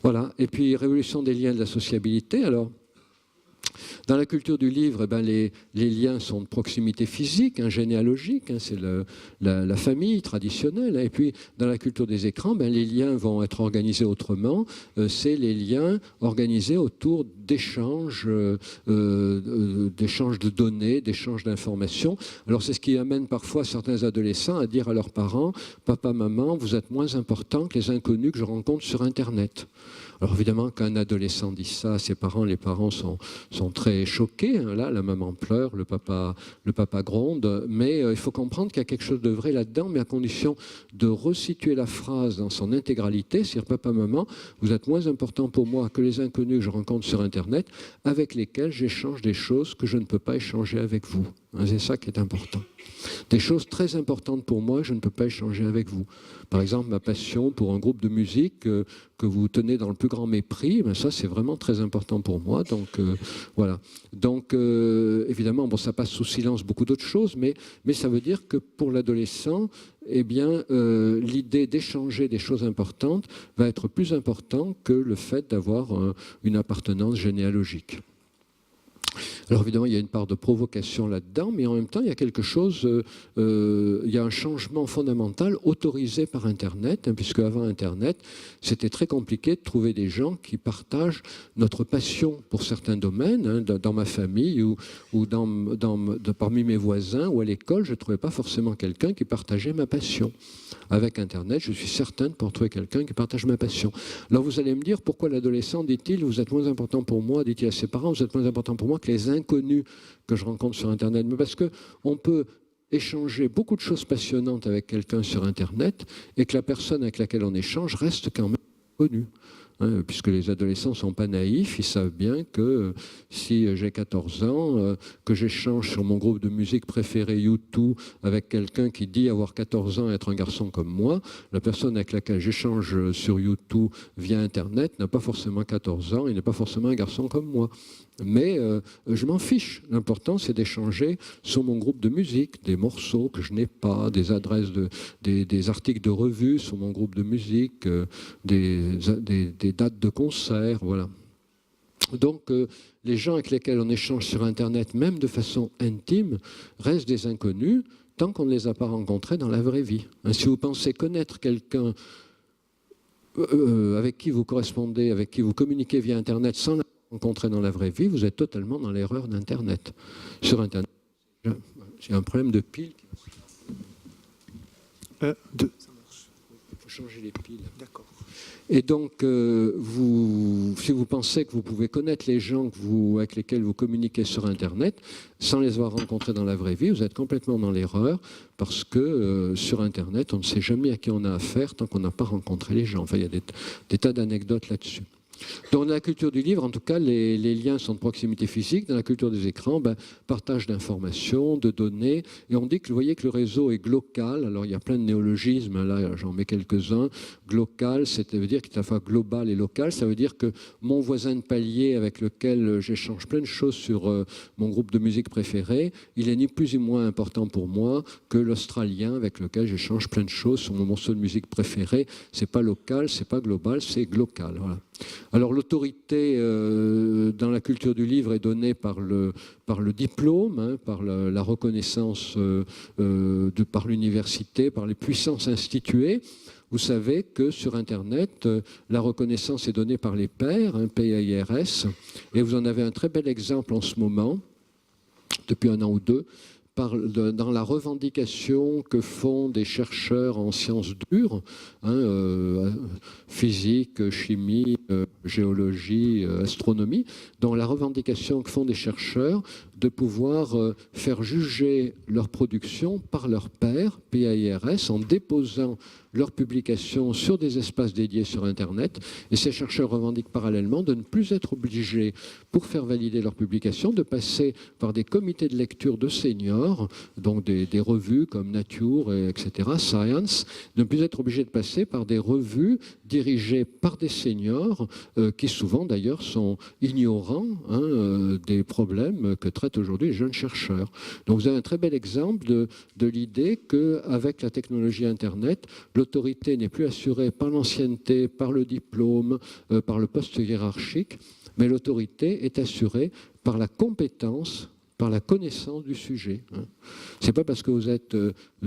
Voilà. Et puis, révolution des liens de la sociabilité. Alors, dans la culture du livre, eh ben, les liens sont de proximité physique, généalogique, c'est la famille traditionnelle. Et puis, dans la culture des écrans, ben, les liens vont être organisés autrement. C'est les liens organisés autour d'échanges de données, d'échanges d'informations. Alors, c'est ce qui amène parfois certains adolescents à dire à leurs parents, « Papa, maman, vous êtes moins importants que les inconnus que je rencontre sur Internet. » Alors évidemment, quand un adolescent dit ça à ses parents, les parents sont très choqués. Là, la maman pleure, le papa gronde. Mais il faut comprendre qu'il y a quelque chose de vrai là-dedans, mais à condition de resituer la phrase dans son intégralité. C'est-à-dire, papa, maman, vous êtes moins important pour moi que les inconnus que je rencontre sur Internet, avec lesquels j'échange des choses que je ne peux pas échanger avec vous. C'est ça qui est important. Des choses très importantes pour moi, je ne peux pas échanger avec vous. Par exemple, ma passion pour un groupe de musique que vous tenez dans le plus grand mépris, ben ça c'est vraiment très important pour moi. Donc voilà. Donc évidemment, bon, ça passe sous silence beaucoup d'autres choses, mais ça veut dire que pour l'adolescent, eh bien, l'idée d'échanger des choses importantes va être plus importante que le fait d'avoir une appartenance généalogique. Alors évidemment, il y a une part de provocation là-dedans, mais en même temps, il y a quelque chose, il y a un changement fondamental autorisé par Internet, puisque avant Internet, c'était très compliqué de trouver des gens qui partagent notre passion pour certains domaines. Dans ma famille ou parmi mes voisins ou à l'école, je ne trouvais pas forcément quelqu'un qui partageait ma passion. Avec Internet, je suis certain de pouvoir trouver quelqu'un qui partage ma passion. Alors vous allez me dire, pourquoi l'adolescent, dit-il, vous êtes moins important pour moi, dit-il à ses parents, vous êtes moins important pour moi que les inconnus que je rencontre sur Internet. Mais parce qu'on peut échanger beaucoup de choses passionnantes avec quelqu'un sur Internet et que la personne avec laquelle on échange reste quand même connue. Puisque les adolescents ne sont pas naïfs, ils savent bien que si j'ai 14 ans, que j'échange sur mon groupe de musique préféré U2 avec quelqu'un qui dit avoir 14 ans et être un garçon comme moi, la personne avec laquelle j'échange sur U2 via Internet n'a pas forcément 14 ans et n'est pas forcément un garçon comme moi. Mais je m'en fiche. L'important, c'est d'échanger sur mon groupe de musique, des morceaux que je n'ai pas, des adresses, des articles de revue sur mon groupe de musique, des dates de concert, voilà. Donc, les gens avec lesquels on échange sur Internet, même de façon intime, restent des inconnus tant qu'on ne les a pas rencontrés dans la vraie vie. Si vous pensez connaître quelqu'un avec qui vous correspondez, avec qui vous communiquez via Internet sans rencontrer dans la vraie vie, vous êtes totalement dans l'erreur d'Internet. Sur Internet, j'ai un problème de pile. Ça marche. Il faut changer les piles. D'accord. Et donc, si vous pensez que vous pouvez connaître les gens avec lesquels vous communiquez sur Internet sans les avoir rencontrés dans la vraie vie, vous êtes complètement dans l'erreur parce que sur Internet, on ne sait jamais à qui on a affaire tant qu'on n'a pas rencontré les gens. Enfin, il y a des tas d'anecdotes là-dessus. Dans la culture du livre, en tout cas, les liens sont de proximité physique. Dans la culture des écrans, partage d'informations, de données. Et on dit que, vous voyez, que le réseau est glocal. Alors, il y a plein de néologismes. Là, j'en mets quelques-uns. Glocal, ça veut dire qu'il est à la fois global et local. Ça veut dire que mon voisin de palier avec lequel j'échange plein de choses sur mon groupe de musique préféré, il est ni plus ni moins important pour moi que l'Australien avec lequel j'échange plein de choses sur mon morceau de musique préféré. C'est pas local, c'est pas global, c'est glocal. Voilà. Alors l'autorité dans la culture du livre est donnée par le diplôme, par la reconnaissance par l'université, par les puissances instituées. Vous savez que sur Internet, la reconnaissance est donnée par les pairs, PAIRS, et vous en avez un très bel exemple en ce moment, depuis un an ou deux, dans la revendication que font des chercheurs en sciences dures, physique, chimie, géologie, astronomie, dans la revendication que font des chercheurs de pouvoir faire juger leur production par leurs pairs, PAIRS, en déposant leurs publications sur des espaces dédiés sur Internet. Et ces chercheurs revendiquent parallèlement de ne plus être obligés, pour faire valider leurs publications, de passer par des comités de lecture de seniors, donc des revues comme Nature, etc., Science, de ne plus être obligés de passer par des revues dirigées par des seniors, qui souvent d'ailleurs sont ignorants des problèmes que traitent aujourd'hui les jeunes chercheurs. Donc vous avez un très bel exemple de l'idée qu'avec la technologie Internet, l'autorité n'est plus assurée par l'ancienneté, par le diplôme, par le poste hiérarchique, mais l'autorité est assurée par la compétence, par la connaissance du sujet. Ce n'est pas parce que vous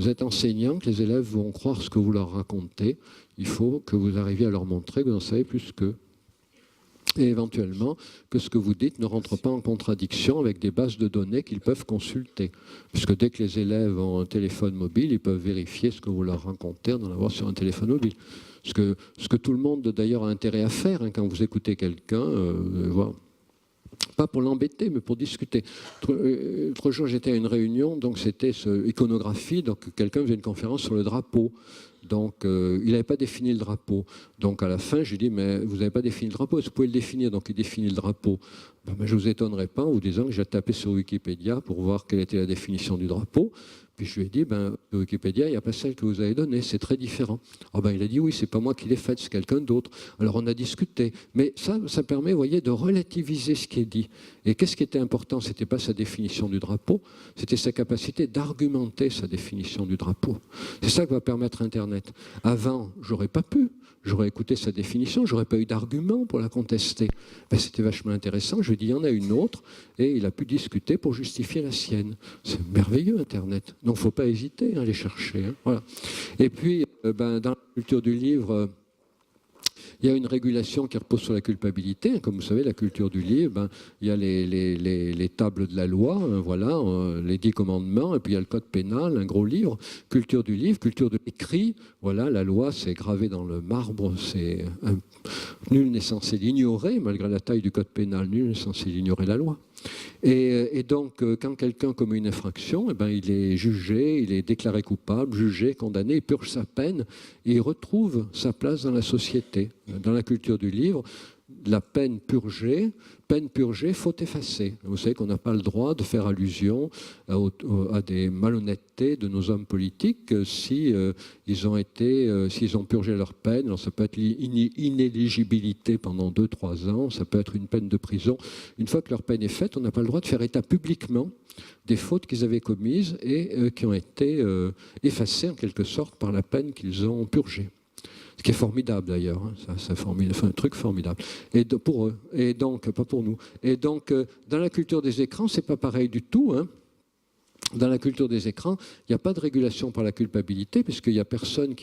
êtes enseignant que les élèves vont croire ce que vous leur racontez. Il faut que vous arriviez à leur montrer que vous en savez plus qu'eux. Et éventuellement que ce que vous dites ne rentre pas en contradiction avec des bases de données qu'ils peuvent consulter. Puisque dès que les élèves ont un téléphone mobile, ils peuvent vérifier ce que vous leur racontez en avoir sur un téléphone mobile. Ce que tout le monde d'ailleurs a intérêt à faire quand vous écoutez quelqu'un. Voilà. Pas pour l'embêter, mais pour discuter. L'autre jour, j'étais à une réunion, donc c'était iconographie, donc quelqu'un faisait une conférence sur le drapeau. Donc, il n'avait pas défini le drapeau. Donc, à la fin, je lui ai dit, mais vous n'avez pas défini le drapeau, est-ce que vous pouvez le définir? Donc, il définit le drapeau. Ben, je ne vous étonnerai pas en vous disant que j'ai tapé sur Wikipédia pour voir quelle était la définition du drapeau. Puis je lui ai dit, ben, sur Wikipédia, il n'y a pas celle que vous avez donnée, c'est très différent. Oh ben, il a dit, oui, c'est pas moi qui l'ai faite, c'est quelqu'un d'autre. Alors on a discuté. Mais ça permet, vous voyez, de relativiser ce qui est dit. Et qu'est-ce qui était important? Ce n'était pas sa définition du drapeau, c'était sa capacité d'argumenter sa définition du drapeau. C'est ça que va permettre Internet. Avant, j'aurais pas pu. J'aurais écouté sa définition, j'aurais pas eu d'argument pour la contester. Ben, c'était vachement intéressant. Je lui ai dit, il y en a une autre, et il a pu discuter pour justifier la sienne. C'est merveilleux, Internet. Donc, il ne faut pas hésiter à aller chercher. Voilà. Et puis, dans la culture du livre, il y a une régulation qui repose sur la culpabilité. Comme vous savez, la culture du livre, il y a les tables de la loi, voilà, les 10 commandements, et puis il y a le code pénal, un gros livre. Culture du livre, culture de l'écrit, voilà, la loi, c'est gravé dans le marbre, nul n'est censé l'ignorer, malgré la taille du code pénal, nul n'est censé ignorer la loi. Et donc, quand quelqu'un commet une infraction, il est jugé, il est déclaré coupable, jugé, condamné, il purge sa peine et il retrouve sa place dans la société. Dans la culture du livre, la peine purgée, faute effacée. Vous savez qu'on n'a pas le droit de faire allusion à des malhonnêtetés de nos hommes politiques s'ils ont purgé leur peine. Alors ça peut être inéligibilité pendant 2-3 ans, ça peut être une peine de prison. Une fois que leur peine est faite, on n'a pas le droit de faire état publiquement des fautes qu'ils avaient commises et qui ont été effacées en quelque sorte par la peine qu'ils ont purgée. Ce qui est formidable d'ailleurs, c'est un truc formidable. Et pour eux, et donc pas pour nous. Et donc dans la culture des écrans, c'est pas pareil du tout. Dans la culture des écrans, il n'y a pas de régulation par la culpabilité, puisqu'il n'y a personne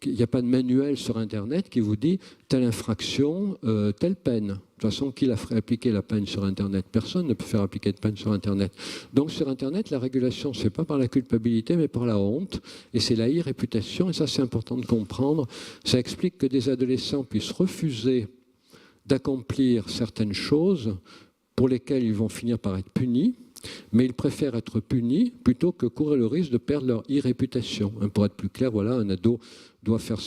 il n'y a pas de manuel sur Internet qui vous dit telle infraction, telle peine. De toute façon, qui l'a fait appliquer la peine sur Internet? Personne ne peut faire appliquer de peine sur Internet. Donc sur Internet, la régulation, ce n'est pas par la culpabilité, mais par la honte, et c'est la irréputation, et ça c'est important de comprendre. Ça explique que des adolescents puissent refuser d'accomplir certaines choses pour lesquelles ils vont finir par être punis, mais ils préfèrent être punis plutôt que courir le risque de perdre leur irréputation. Pour être plus clair, voilà, un ado doit faire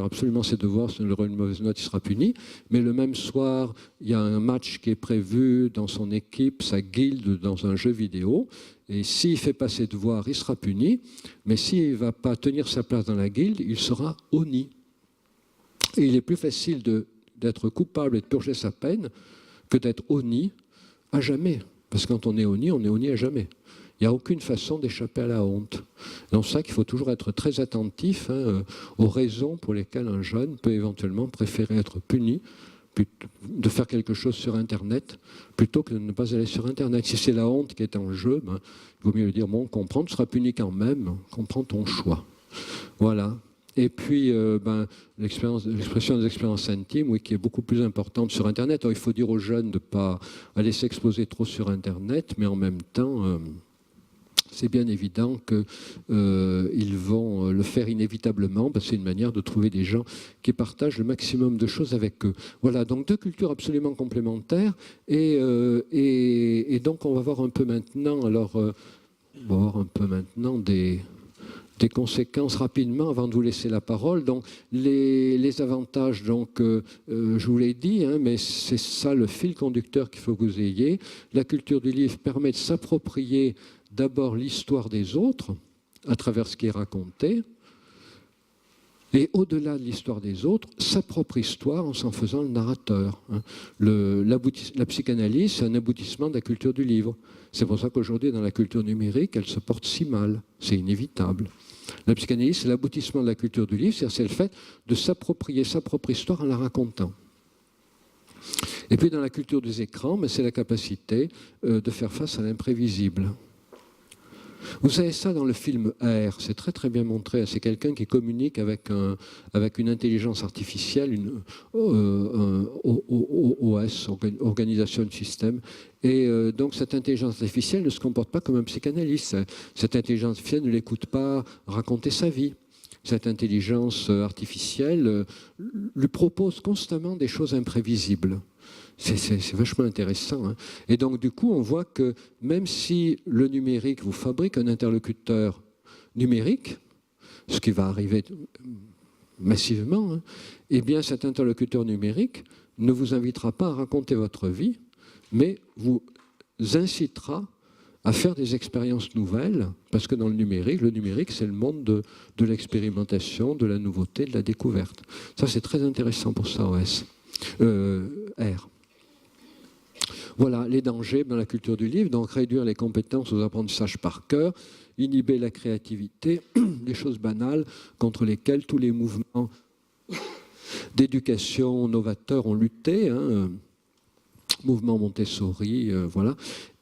absolument ses devoirs, s'il aura une mauvaise note, il sera puni. Mais le même soir, il y a un match qui est prévu dans son équipe, sa guilde, dans un jeu vidéo. Et s'il ne fait pas ses devoirs, il sera puni. Mais s'il ne va pas tenir sa place dans la guilde, il sera honni. Et il est plus facile d'être coupable et de purger sa peine que d'être honni à jamais. Parce que quand on est honni à jamais. Il n'y a aucune façon d'échapper à la honte. C'est pour ça qu'il faut toujours être très attentif aux raisons pour lesquelles un jeune peut éventuellement préférer être puni, de faire quelque chose sur Internet, plutôt que de ne pas aller sur Internet. Si c'est la honte qui est en jeu, il vaut mieux dire, bon, comprends, tu seras puni quand même, comprends ton choix. Voilà. Et puis, l'expression des expériences intimes, oui, qui est beaucoup plus importante sur Internet. Alors, il faut dire aux jeunes de ne pas aller s'exposer trop sur Internet, mais en même temps, c'est bien évident qu'ils vont le faire inévitablement, parce que c'est une manière de trouver des gens qui partagent le maximum de choses avec eux. Voilà, donc 2 cultures absolument complémentaires. Et donc, on va voir un peu maintenant, des conséquences rapidement avant de vous laisser la parole. Donc, les avantages, je vous l'ai dit, mais c'est ça le fil conducteur qu'il faut que vous ayez. La culture du livre permet de s'approprier d'abord l'histoire des autres à travers ce qui est raconté, et au-delà de l'histoire des autres, sa propre histoire en s'en faisant le narrateur. La psychanalyse, c'est un aboutissement de la culture du livre. C'est pour ça qu'aujourd'hui, dans la culture numérique, elle se porte si mal. C'est inévitable. La psychanalyse, c'est l'aboutissement de la culture du livre, c'est le fait de s'approprier sa propre histoire en la racontant. Et puis dans la culture des écrans, c'est la capacité de faire face à l'imprévisible. Vous savez ça dans le film R, c'est très très bien montré. C'est quelqu'un qui communique avec une intelligence artificielle, une OS, organisation de système. Et donc cette intelligence artificielle ne se comporte pas comme un psychanalyste. Cette intelligence artificielle ne l'écoute pas raconter sa vie. Cette intelligence artificielle lui propose constamment des choses imprévisibles. C'est vachement intéressant. Hein. Et donc, du coup, on voit que même si le numérique vous fabrique un interlocuteur numérique, ce qui va arriver massivement, hein, eh bien, cet interlocuteur numérique ne vous invitera pas à raconter votre vie, mais vous incitera à faire des expériences nouvelles, parce que dans le numérique, c'est le monde de l'expérimentation, de la nouveauté, de la découverte. Ça, c'est très intéressant pour ça, R. Voilà, les dangers dans la culture du livre, donc réduire les compétences aux apprentissages par cœur, inhiber la créativité, des choses banales contre lesquelles tous les mouvements d'éducation novateurs ont lutté, hein, mouvement Montessori, voilà.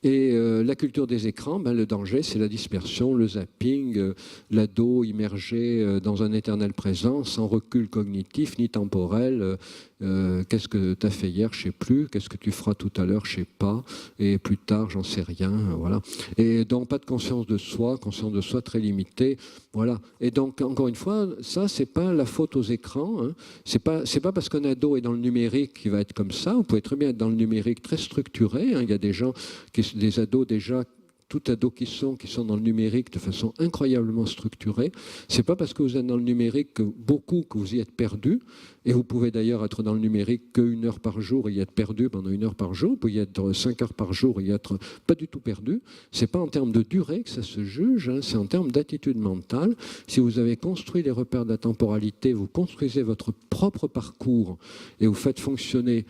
Et la culture des écrans, le danger, c'est la dispersion, le zapping, l'ado immergé dans un éternel présent, sans recul cognitif ni temporel. Qu'est-ce que tu as fait hier, je ne sais plus. Qu'est-ce que tu feras tout à l'heure, je ne sais pas. Et plus tard, j'en sais rien. Voilà. Et donc, pas de conscience de soi très limitée. Voilà. Et donc, encore une fois, ça, ce n'est pas la faute aux écrans. Hein. C'est pas parce qu'un ado est dans le numérique qu'il va être comme ça. Vous pouvez très bien être dans le numérique très structuré. Hein. Il y a des gens des ados déjà, tout ados qui sont dans le numérique de façon incroyablement structurée. C'est pas parce que vous êtes dans le numérique que vous y êtes perdu. Et vous pouvez d'ailleurs être dans le numérique qu'1 heure par jour et y être perdu pendant 1 heure par jour. Vous pouvez y être 5 heures par jour et y être pas du tout perdu. C'est pas en termes de durée que ça se juge, hein, c'est en termes d'attitude mentale. Si vous avez construit les repères de la temporalité, vous construisez votre propre parcours et vous faites fonctionner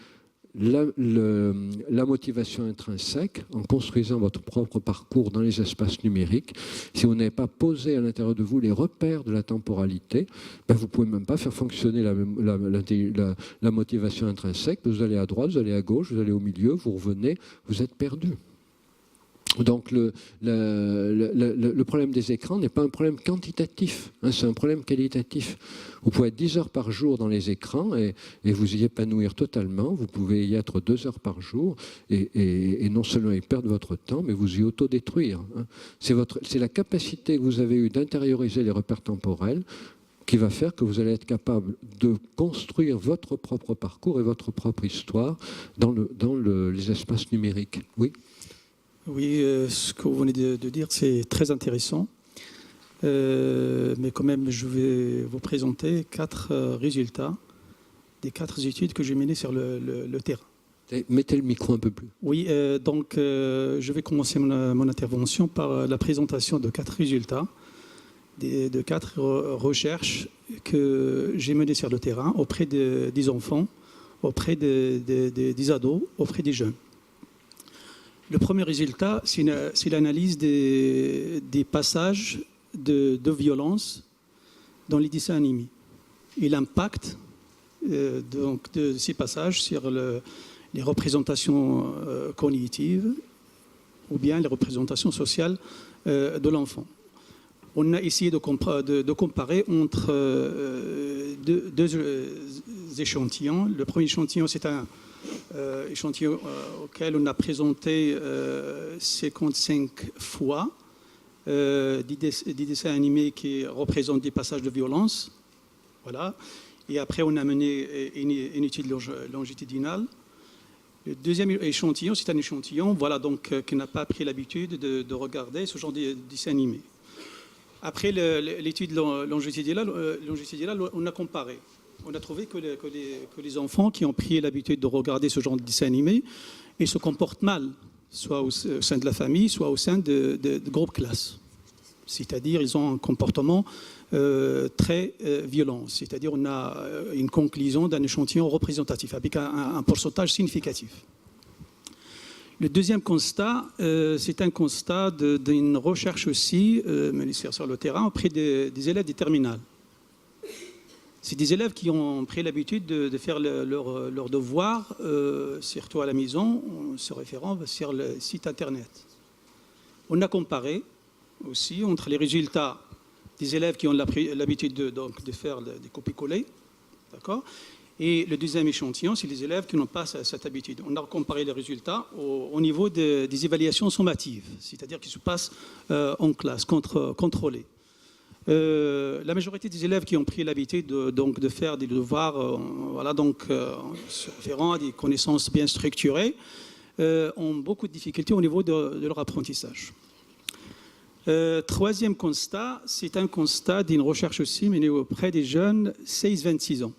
la motivation intrinsèque en construisant votre propre parcours dans les espaces numériques. Si vous n'avez pas posé à l'intérieur de vous les repères de la temporalité, vous ne pouvez même pas faire fonctionner la motivation intrinsèque. Vous allez à droite, vous allez à gauche, vous allez au milieu, vous revenez, vous êtes perdu. Donc le problème des écrans n'est pas un problème quantitatif, hein, c'est un problème qualitatif. Vous pouvez être 10 heures par jour dans les écrans et vous y épanouir totalement. Vous pouvez y être 2 heures par jour et non seulement y perdre votre temps, mais vous y autodétruire. Hein. C'est la capacité que vous avez eue d'intérioriser les repères temporels qui va faire que vous allez être capable de construire votre propre parcours et votre propre histoire dans les espaces numériques. Oui. Oui, ce que vous venez de dire, c'est très intéressant. Mais quand même, je vais vous présenter 4 résultats des 4 études que j'ai menées sur le terrain. Mettez le micro un peu plus. Oui, donc je vais commencer mon intervention par la présentation de 4 résultats, de 4 recherches que j'ai menées sur le terrain auprès des enfants, auprès des ados, auprès des jeunes. Le premier résultat, c'est l'analyse des passages de violence dans les dessins animés et l'impact donc de ces passages sur les représentations cognitives ou bien les représentations sociales de l'enfant. On a essayé de comparer entre deux échantillons. Le premier échantillon, c'est un échantillon auquel on a présenté 55 fois des dessins animés qui représentent des passages de violence. Voilà. Et après, on a mené une étude longitudinale. Le deuxième échantillon, c'est un échantillon voilà, donc, qui n'a pas pris l'habitude de regarder ce genre de dessins animés. Après l'étude longitudinale, on a comparé. On a trouvé que les enfants qui ont pris l'habitude de regarder ce genre de dessin animé, ils se comportent mal, soit au sein de la famille, soit au sein de groupes classes. C'est-à-dire ils ont un comportement très violent. C'est-à-dire on a une conclusion d'un échantillon représentatif avec un pourcentage significatif. Le deuxième constat, c'est un constat d'une recherche aussi menée sur le terrain auprès des élèves des terminales. C'est des élèves qui ont pris l'habitude de faire leurs devoirs, surtout à la maison, en se référant sur le site internet. On a comparé aussi entre les résultats des élèves qui ont l'habitude de faire des copies-coller, d'accord, et le deuxième échantillon, c'est les élèves qui n'ont pas cette habitude. On a comparé les résultats au niveau des évaluations sommatives, c'est-à-dire qui se passent en classe, contrôlées. La majorité des élèves qui ont pris l'habitude de faire des devoirs, se référant à des connaissances bien structurées, ont beaucoup de difficultés au niveau de leur apprentissage. Troisième constat, c'est un constat d'une recherche aussi menée auprès des jeunes 16-26 ans.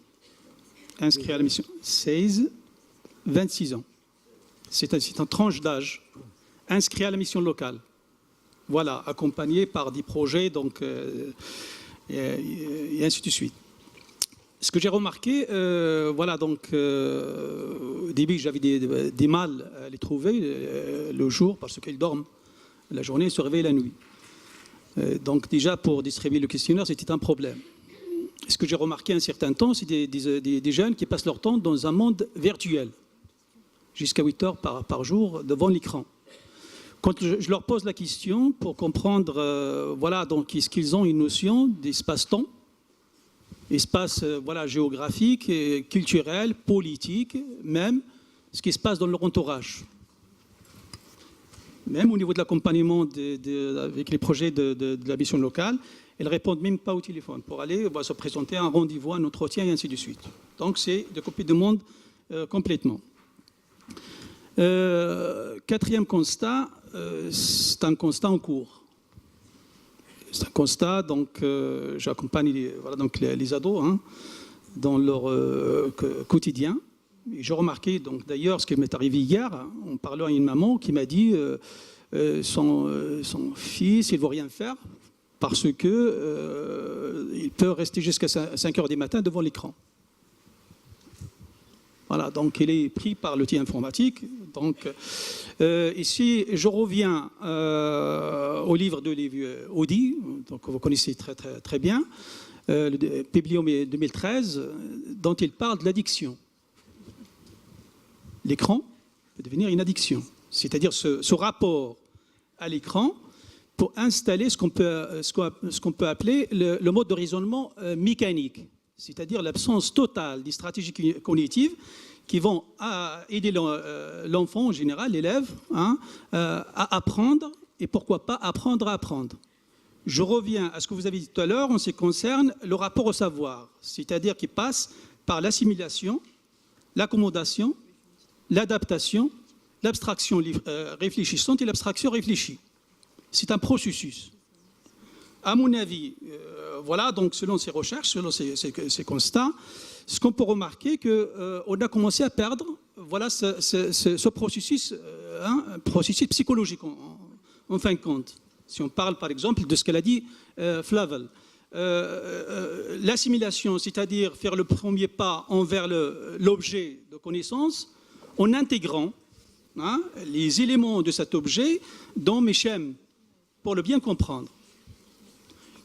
Inscrits à la mission 16-26 ans. C'est une tranche d'âge. Inscrits à la mission locale. Voilà, accompagné par des projets, donc, et ainsi de suite. Ce que j'ai remarqué, au début, j'avais des mal à les trouver le jour parce qu'ils dorment la journée et se réveillent la nuit. Donc déjà, pour distribuer le questionnaire, c'était un problème. Ce que j'ai remarqué un certain temps, c'est des jeunes qui passent leur temps dans un monde virtuel, jusqu'à 8 heures par jour devant l'écran. Quand je leur pose la question pour comprendre, est-ce qu'ils ont une notion d'espace-temps, espace géographique, culturel, politique, même ce qui se passe dans leur entourage. Même au niveau de l'accompagnement avec les projets de la mission locale, elles ne répondent même pas au téléphone pour aller se présenter à un rendez-vous, un entretien et ainsi de suite. Donc c'est de copier de monde complètement. Quatrième constat, c'est un constat en cours. C'est un constat, donc j'accompagne les ados dans leur quotidien. Et j'ai remarqué, donc d'ailleurs, ce qui m'est arrivé hier, en parlant à une maman qui m'a dit son fils, il ne veut rien faire parce qu'il peut rester jusqu'à 5 heures du matin devant l'écran. Voilà, donc il est pris par l'outil informatique. Donc, ici, je reviens au livre de Lévi Audi, donc vous connaissez très bien, publié en 2013, dont il parle de l'addiction. L'écran peut devenir une addiction, c'est-à-dire ce rapport à l'écran pour installer ce qu'on peut appeler le mode de raisonnement mécanique, c'est-à-dire l'absence totale des stratégies cognitives qui vont aider l'enfant en général, l'élève, à apprendre et pourquoi pas apprendre à apprendre. Je reviens à ce que vous avez dit tout à l'heure en ce qui concerne le rapport au savoir, c'est-à-dire qui passe par l'assimilation, l'accommodation, l'adaptation, l'abstraction réfléchissante et l'abstraction réfléchie. C'est un processus. À mon avis, donc selon ces recherches, selon ces constats, ce qu'on peut remarquer, qu'on a commencé à perdre ce processus, processus psychologique en fin de compte. Si on parle par exemple de ce qu'elle a dit Flavel, l'assimilation, c'est-à-dire faire le premier pas envers l'objet de connaissance, en intégrant les éléments de cet objet dans mes schèmes, pour le bien comprendre.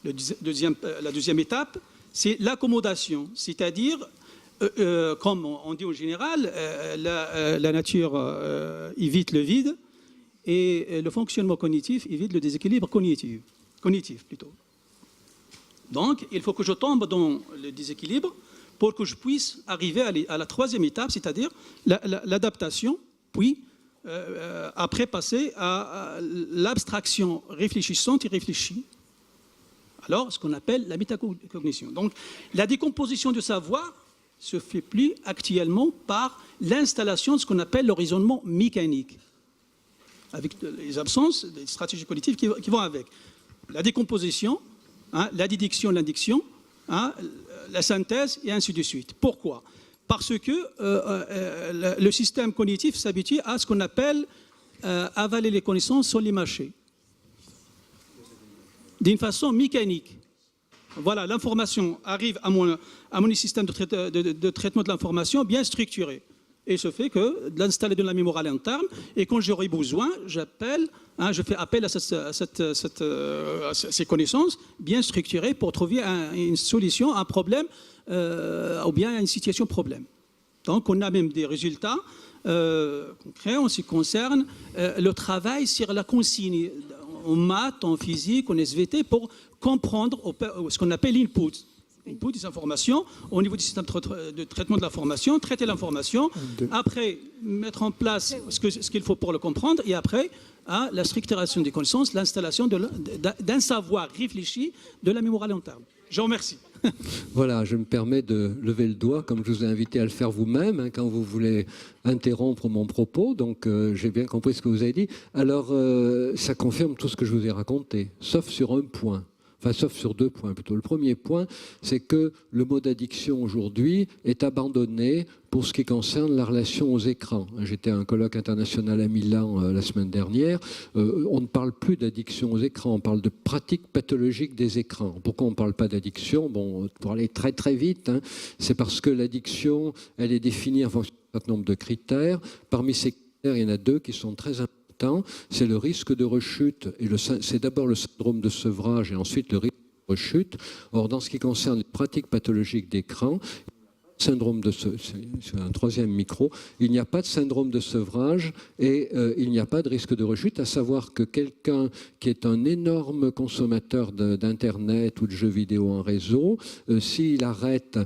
La deuxième étape, c'est l'accommodation, c'est-à-dire, comme on dit en général, la nature évite le vide et le fonctionnement cognitif évite le déséquilibre cognitif plutôt. Donc, il faut que je tombe dans le déséquilibre pour que je puisse arriver à la troisième étape, c'est-à-dire l'adaptation, puis après passer à l'abstraction réfléchissante et réfléchie. Alors, ce qu'on appelle la métacognition. Donc, la décomposition du savoir se fait plus actuellement par l'installation de ce qu'on appelle le raisonnement mécanique, avec les absences des stratégies cognitives qui vont avec. La décomposition, la déduction, l'indiction, la synthèse et ainsi de suite. Pourquoi ? Parce que le système cognitif s'habitue à ce qu'on appelle avaler les connaissances sans les mâcher. D'une façon mécanique. Voilà, l'information arrive à mon système de traitement de l'information bien structuré. Et ce fait que d'installer de la mémoire à l'interne, et quand j'aurai besoin, j'appelle, je fais appel à ces connaissances bien structurées pour trouver une solution à un problème ou bien à une situation problème. Donc on a même des résultats concrets en ce qui concerne le travail sur la consigne en maths, en physique, en SVT pour comprendre ce qu'on appelle l'input. Input des informations au niveau du système de traitement de l'information, traiter l'information, après mettre en place ce qu'il faut pour le comprendre, et après la structuration des connaissances, l'installation d'un savoir réfléchi de la mémoire à long terme. Je vous remercie. Voilà, je me permets de lever le doigt, comme je vous ai invité à le faire vous-même, quand vous voulez interrompre mon propos, donc j'ai bien compris ce que vous avez dit. Alors, ça confirme tout ce que je vous ai raconté, sauf sur un point. Enfin, sauf sur 2 points plutôt. Le premier point, c'est que le mot d'addiction aujourd'hui est abandonné pour ce qui concerne la relation aux écrans. J'étais à un colloque international à Milan la semaine dernière. On ne parle plus d'addiction aux écrans, on parle de pratiques pathologiques des écrans. Pourquoi on ne parle pas d'addiction? Bon, pour aller très très vite, c'est parce que l'addiction, elle est définie en fonction d'un certain nombre de critères. Parmi ces critères, il y en a 2 qui sont très importants. C'est le risque de rechute, et c'est d'abord le syndrome de sevrage et ensuite le risque de rechute. Or, dans ce qui concerne les pratiques pathologiques d'écran, syndrome de c'est un 3e micro, il n'y a pas de syndrome de sevrage et il n'y a pas de risque de rechute, à savoir que quelqu'un qui est un énorme consommateur d'internet ou de jeux vidéo en réseau, s'il arrête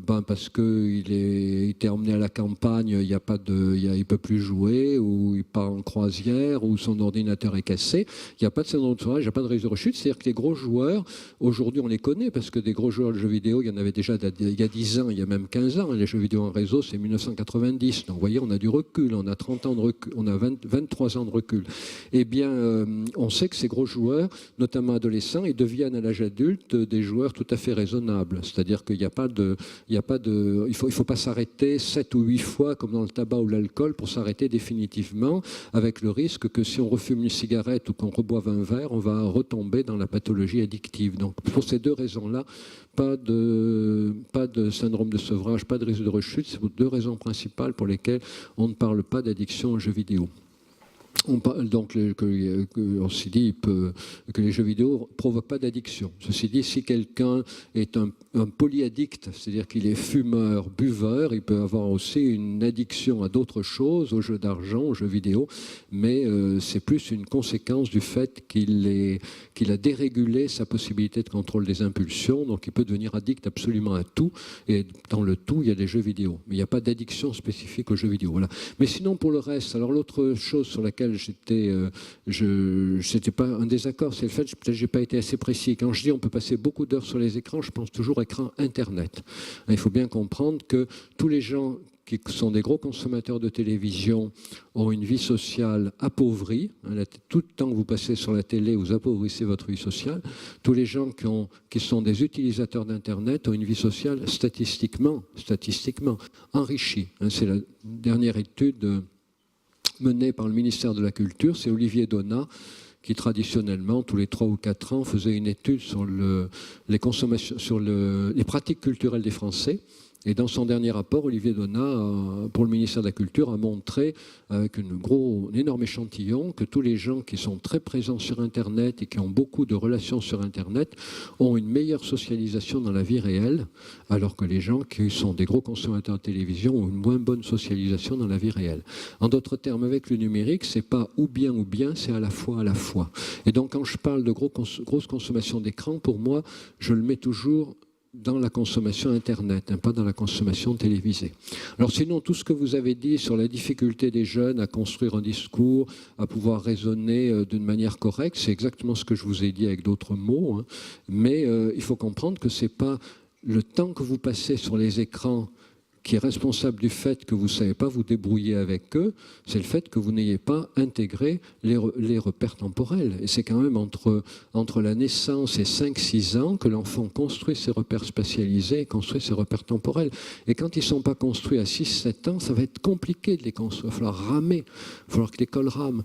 parce qu'il était emmené à la campagne, il ne peut plus jouer, ou il part en croisière, ou son ordinateur est cassé, il n'y a pas de syndrome de sevrage, il n'y a pas de risque de rechute. C'est-à-dire que les gros joueurs, aujourd'hui on les connaît, parce que des gros joueurs de jeux vidéo, il y en avait déjà il y a 10 ans, il y a même 15 ans. Les jeux vidéo en réseau, c'est 1990. Donc, vous voyez, on a du recul. On a 30 ans de recul. On a 23 ans de recul. Eh bien, on sait que ces gros joueurs, notamment adolescents, ils deviennent à l'âge adulte des joueurs tout à fait raisonnables. C'est-à-dire qu'il n'y a pas de, il faut pas s'arrêter 7 ou 8 fois, comme dans le tabac ou l'alcool, pour s'arrêter définitivement, avec le risque que si on refume une cigarette ou qu'on reboive un verre, on va retomber dans la pathologie addictive. Donc, pour ces 2 raisons-là, pas de syndrome de sevrage, pas de risque de rechute. C'est 2 raisons principales pour lesquelles on ne parle pas d'addiction aux jeux vidéo. On parle donc on s'est dit que les jeux vidéo ne provoquent pas d'addiction. Ceci dit, si quelqu'un est un polyaddict, c'est-à-dire qu'il est fumeur, buveur, il peut avoir aussi une addiction à d'autres choses, aux jeux d'argent, aux jeux vidéo, mais c'est plus une conséquence du fait qu'il a dérégulé sa possibilité de contrôle des impulsions, donc il peut devenir addict absolument à tout, et dans le tout, il y a des jeux vidéo. Mais il n'y a pas d'addiction spécifique aux jeux vidéo. Voilà. Mais sinon, pour le reste, alors l'autre chose sur laquelle c'était pas un désaccord, c'est le fait que peut-être j'ai pas été assez précis. Quand je dis on peut passer beaucoup d'heures sur les écrans, je pense toujours écran Internet. Il faut bien comprendre que tous les gens qui sont des gros consommateurs de télévision ont une vie sociale appauvrie. Tout le temps que vous passez sur la télé, vous appauvrissez votre vie sociale. Tous les gens qui sont des utilisateurs d'Internet ont une vie sociale statistiquement enrichie. C'est la dernière étude menée par le ministère de la Culture, c'est Olivier Donat qui traditionnellement, tous les 3 ou 4 ans, faisait une étude sur les pratiques culturelles des Français. Et dans son dernier rapport, Olivier Donat, pour le ministère de la Culture, a montré avec un énorme échantillon que tous les gens qui sont très présents sur Internet et qui ont beaucoup de relations sur Internet ont une meilleure socialisation dans la vie réelle, alors que les gens qui sont des gros consommateurs de télévision ont une moins bonne socialisation dans la vie réelle. En d'autres termes, avec le numérique, c'est pas ou bien, c'est à la fois. Et donc, quand je parle de grosse consommation d'écran, pour moi, je le mets toujours dans la consommation Internet, pas dans la consommation télévisée. Alors sinon, tout ce que vous avez dit sur la difficulté des jeunes à construire un discours, à pouvoir raisonner d'une manière correcte, c'est exactement ce que je vous ai dit avec d'autres mots, mais il faut comprendre que c'est pas le temps que vous passez sur les écrans qui est responsable du fait que vous ne savez pas vous débrouiller avec eux, c'est le fait que vous n'ayez pas intégré les repères temporels. Et c'est quand même entre la naissance et 5-6 ans que l'enfant construit ses repères spatialisés et construit ses repères temporels. Et quand ils ne sont pas construits à 6-7 ans, ça va être compliqué de les construire. Il va falloir ramer, il va falloir que l'école rame.